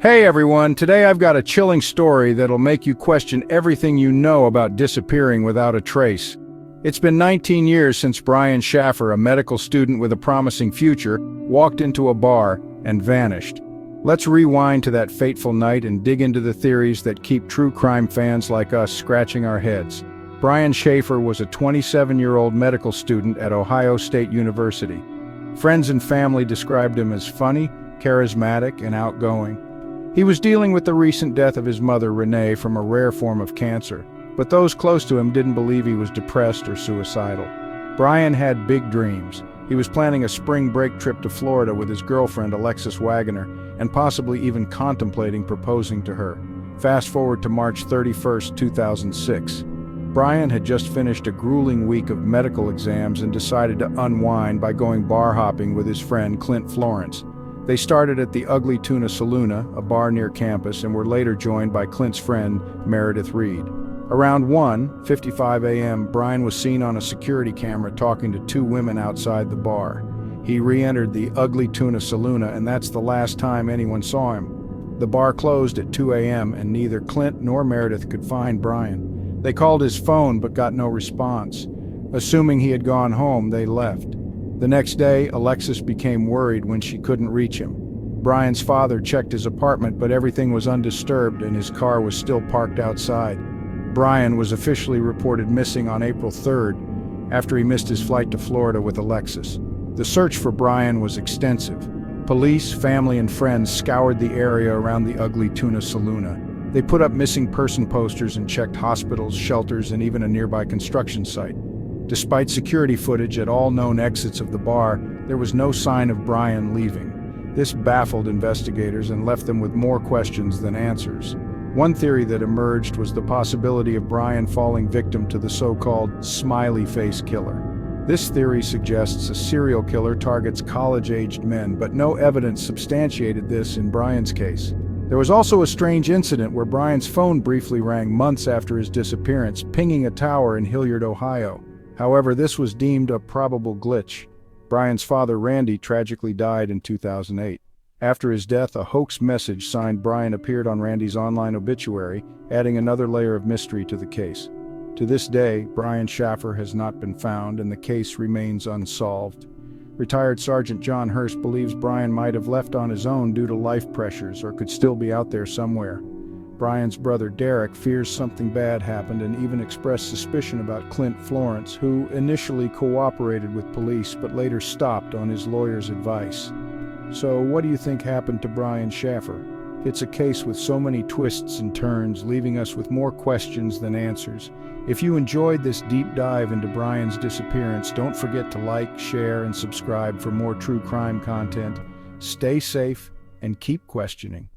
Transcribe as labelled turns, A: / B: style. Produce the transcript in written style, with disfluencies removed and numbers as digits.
A: Hey everyone, today I've got a chilling story that'll make you question everything you know about disappearing without a trace. It's been 19 years since Brian Shaffer, a medical student with a promising future, walked into a bar and vanished. Let's rewind to that fateful night and dig into the theories that keep true crime fans like us scratching our heads. Brian Shaffer was a 27-year-old medical student at Ohio State University. Friends and family described him as funny, charismatic, and outgoing. He was dealing with the recent death of his mother, Renee, from a rare form of cancer, but those close to him didn't believe he was depressed or suicidal. Brian had big dreams. He was planning a spring break trip to Florida with his girlfriend, Alexis Waggoner, and possibly even contemplating proposing to her. Fast forward to March 31st, 2006. Brian had just finished a grueling week of medical exams and decided to unwind by going bar hopping with his friend Clint Florence. They started at the Ugly Tuna Saloon, a bar near campus, and were later joined by Clint's friend, Meredith Reed. Around 1:55 a.m., Brian was seen on a security camera talking to two women outside the bar. He re-entered the Ugly Tuna Saloon, and that's the last time anyone saw him. The bar closed at 2 a.m., and neither Clint nor Meredith could find Brian. They called his phone but got no response. Assuming he had gone home, they left. The next day, Alexis became worried when she couldn't reach him. Brian's father checked his apartment, but everything was undisturbed and his car was still parked outside. Brian was officially reported missing on April 3rd, after he missed his flight to Florida with Alexis. The search for Brian was extensive. Police, family, and friends scoured the area around the Ugly Tuna Saloon. They put up missing person posters and checked hospitals, shelters, and even a nearby construction site. Despite security footage at all known exits of the bar, there was no sign of Brian leaving. This baffled investigators and left them with more questions than answers. One theory that emerged was the possibility of Brian falling victim to the so-called smiley face killer. This theory suggests a serial killer targets college-aged men, but no evidence substantiated this in Brian's case. There was also a strange incident where Brian's phone briefly rang months after his disappearance, pinging a tower in Hilliard, Ohio. However, this was deemed a probable glitch. Brian's father, Randy, tragically died in 2008. After his death, a hoax message signed Brian appeared on Randy's online obituary, adding another layer of mystery to the case. To this day, Brian Shaffer has not been found and the case remains unsolved. Retired Sergeant John Hurst believes Brian might have left on his own due to life pressures or could still be out there somewhere. Brian's brother Derek fears something bad happened and even expressed suspicion about Clint Florence, who initially cooperated with police but later stopped on his lawyer's advice. So what do you think happened to Brian Shaffer? It's a case with so many twists and turns, leaving us with more questions than answers. If you enjoyed this deep dive into Brian's disappearance, don't forget to like, share, and subscribe for more true crime content. Stay safe and keep questioning.